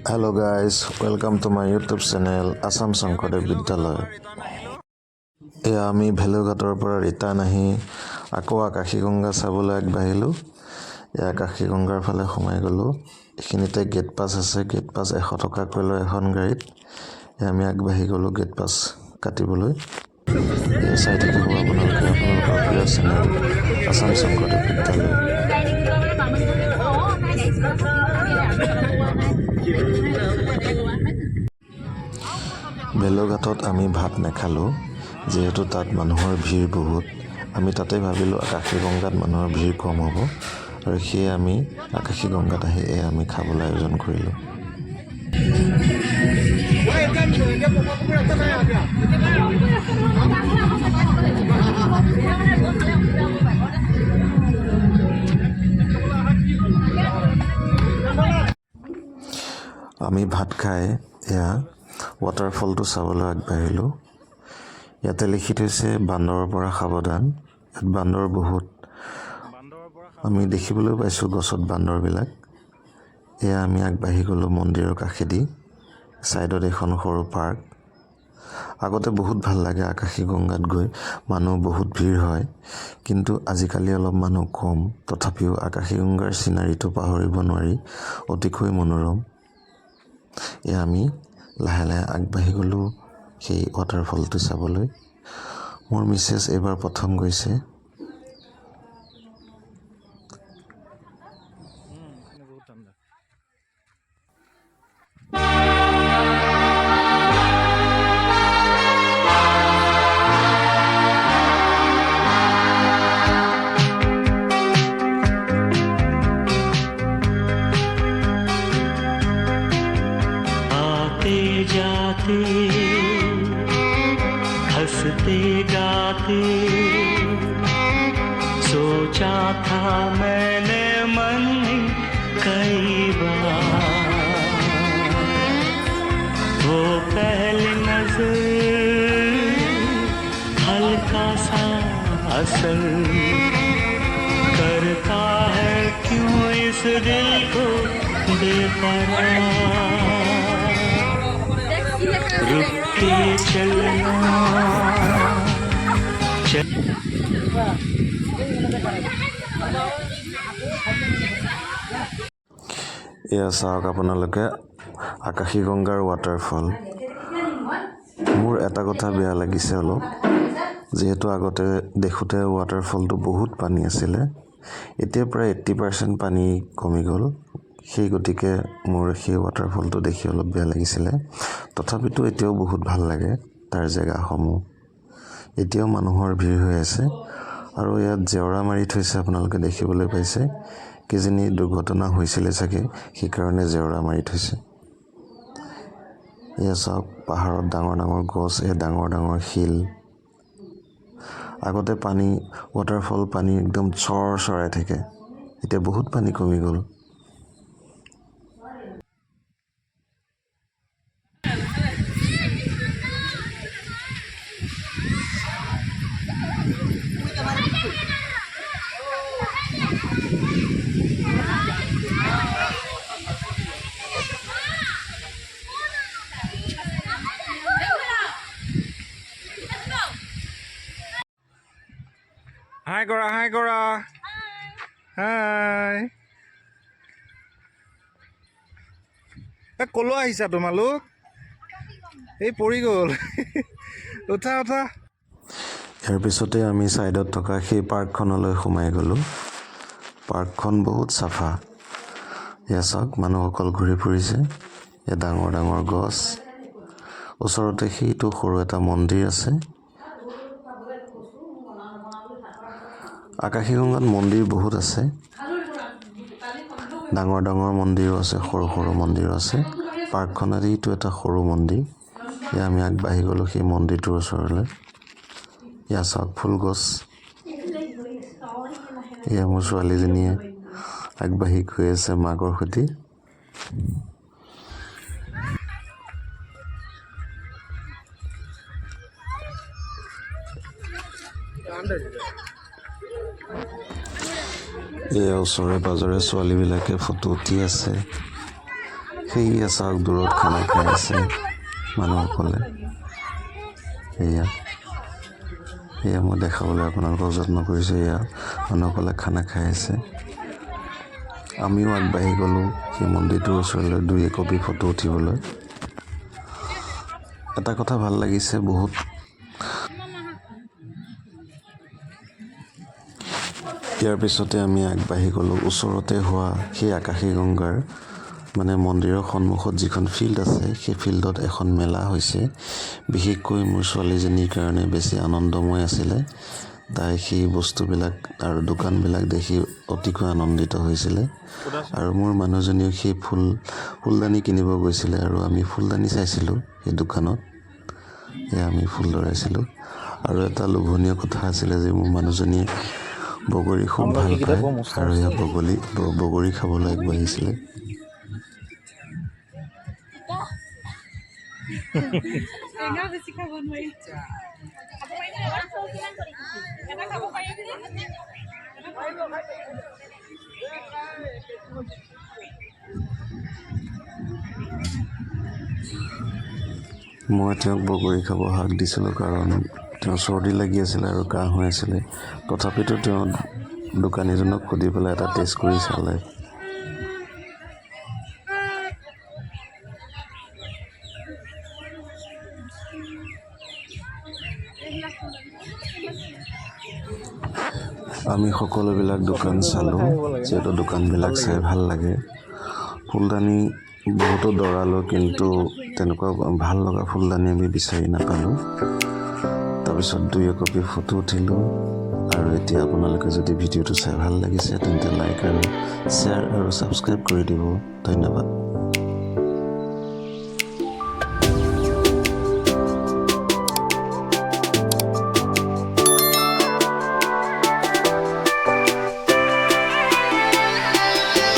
Hello guys, welcome to my YouTube channel Assam Sankadev Vidyalaya. এয়া আমি ভেলুঘাটৰ পৰা return আহি আকৌ আকাশীগংগা চাবলৈ আগবাঢ়িলোঁ। এয়া আকাশীগংগাৰ ফালে সোমাই গ'লোঁ। এইখিনিতে গেট পাছ আছে, গেট পাছ 100 টকাকৈ লয় এখন গাড়ীত। আমি আগবাঢ়ি গ'লোঁ গেট পাছ কাটিবলৈ। চাই থাকিব আপোনালোকৰ প্ৰিয় চেনেল আছাম শংকৰদেৱ বিদ্যালয়। ভেলুঘাটত আমি ভাত নাখালোঁ, যিহেতু তাত মানুহৰ ভিৰ বহুত। আমি তাতে ভাবিলোঁ আকাশীগংগাত মানুহৰ ভিৰ কম হ'ব, আৰু সেয়ে আমি আকাশীগংগাত আহি আমি খাবলৈ আয়োজন কৰিলোঁ। আমি ভাত খাই এয়া ৱাটাৰফলটো চাবলৈ আগবাঢ়িলোঁ। ইয়াতে লিখি থৈছে বান্দৰৰ পৰা সাৱধান। ইয়াত বান্দৰ বহুত, আমি দেখিবলৈ পাইছোঁ গছত বান্দৰবিলাক। এয়া আমি আগবাঢ়ি গ'লোঁ মন্দিৰৰ কাষেদি। ছাইডত এখন সৰু পাৰ্ক। আগতে বহুত ভাল লাগে আকাশীগংগাত গৈ, মানুহ বহুত ভিৰ হয়, কিন্তু আজিকালি অলপ মানুহ কম। তথাপিও আকাশীগংগাৰ চিনাৰীটো পাহৰিব নোৱাৰি, অতিকৈ মনোৰম। এয়া আমি লাহে লাহে আগবাঢ়ি গ'লোঁ সেই ৱাটাৰফলটো চাবলৈ। মোৰ মিছেছ এইবাৰ প্ৰথম গৈছে। जाते हंसते गाते सोचा था मैंने मन में कई बार, वो पहली नजर हल्का सा असर करता है क्यों इस दिल को बेकरार, रुक के चलना এয়া চাওক আপোনালোকে আকাশীগংগাৰ ৱাটাৰফল। মোৰ এটা কথা বেয়া লাগিছে অলপ, যিহেতু আগতে দেখোঁতে ৱাটাৰফলটো বহুত পানী আছিলে, এতিয়া প্ৰায় 80% পানী কমি গ'ল। সেই গতিকে মোৰ সেই ৱাটাৰফলটো দেখি অলপ বেয়া লাগিছিলে। তথাপিতো এতিয়াও বহুত ভাল লাগে তাৰ জেগাসমূহ। এতিয়াও মানুহৰ ভিৰ হৈ আছে, আৰু ইয়াত জেওৰা মাৰি থৈছে, আপোনালোকে দেখিবলৈ পাইছে। কিজানি দুৰ্ঘটনা হৈছিলে চাগে, সেইকাৰণে জেওৰা মাৰি থৈছে। এয়া চাওক পাহাৰত ডাঙৰ ডাঙৰ গছ, এই ডাঙৰ ডাঙৰ শিল। আগতে পানী ৱাটাৰফল পানী একদম চৰাই থাকে, এতিয়া বহুত পানী কমি গ'ল। হাই কৰা হাই। ক'লৈ আহিছা তোমালোক? এই পৰি গ'ল। উঠা। ইয়াৰ পিছতে আমি ছাইডত থকা সেই পাৰ্কখনলৈ সোমাই গ'লোঁ। পাৰ্কখন বহুত চাফা। এয়া চাওক মানুহসকল ঘূৰি ফুৰিছে। এয়া ডাঙৰ ডাঙৰ গছ, ওচৰতে সেইটো সৰু এটা মন্দিৰ আছে। আকাশীগংগাত মন্দিৰ বহুত আছে, ডাঙৰ ডাঙৰ মন্দিৰো আছে, সৰু সৰু মন্দিৰো আছে। পাৰ্কখনত এইটো এটা সৰু মন্দিৰ। এয়া আমি আগবাঢ়ি গ'লোঁ সেই মন্দিৰটোৰ ওচৰলৈ। এয়া চাওক ফুল গছ। এয়া মোৰ ছোৱালীজনীয়ে আগবাঢ়ি গৈ আছে মাকৰ সৈতে। এই ওচৰে পাজৰে ছোৱালীবিলাকে ফটো উঠি আছে। সেয়া চাওক দূৰত খানা খাই আছে মানুহসকলে। এয়া মই দেখাবলৈ আপোনালোকক যত্ন কৰিছোঁ। এয়া মানুহসকলে খানা খাই আছে। আমিও আগবাঢ়ি গ'লোঁ সেই মন্দিৰটোৰ ওচৰলৈ 2 কপি ফটো উঠিবলৈ। এটা কথা ভাল লাগিছে বহুত, ইয়াৰ পিছতে আমি আগবাঢ়ি গ'লোঁ ওচৰতে হোৱা সেই আকাশী গংগাৰ মন্দিৰৰ সন্মুখত যিখন ফিল্ড আছে, সেই ফিল্ডত এখন মেলা হৈছে। বিশেষকৈ মোৰ ছোৱালীজনীৰ কাৰণে বেছি আনন্দময় আছিলে। তাই সেই বস্তুবিলাক আৰু দোকানবিলাক দেখি অতিকৈ আনন্দিত হৈছিলে। আৰু মোৰ মানুহজনীও সেই ফুলদানি কিনিব গৈছিলে আৰু আমি ফুলদানি চাইছিলোঁ সেই দোকানত। আমি ফুল লৰাইছিলোঁ। আৰু এটা লোভনীয় কথা আছিলে যে মোৰ মানুহজনীয়ে বগৰী খুব ভাল পায় আৰু এয়া বগৰী খাবলৈ আগবাঢ়িছিলে। মই তেওঁক বগৰী খাব হাক দিছিলোঁ, কাৰণ তেওঁ চৰ্দি লাগি আছিলে আৰু কাহ হৈ আছিলে। তথাপিতো তেওঁ দোকানীজনক সুধি পেলাই এটা টেষ্ট কৰি চালে। আমি সকলোবিলাক দোকান চালোঁ, যিহেতু দোকানবিলাক চাই ভাল লাগে। ফুলদানি বহুতো দৰালোঁ, কিন্তু তেনেকুৱা ভাল লগা ফুলদানি আমি বিচাৰি নাপালোঁ। তাৰপিছত 2 কপি ফটো উঠিলোঁ। আৰু এতিয়া আপোনালোকে যদি ভিডিঅ'টো চাই ভাল লাগিছে তেন্তে লাইক আৰু শ্বেয়াৰ আৰু ছাবস্ক্ৰাইব কৰি দিব। ধন্যবাদ।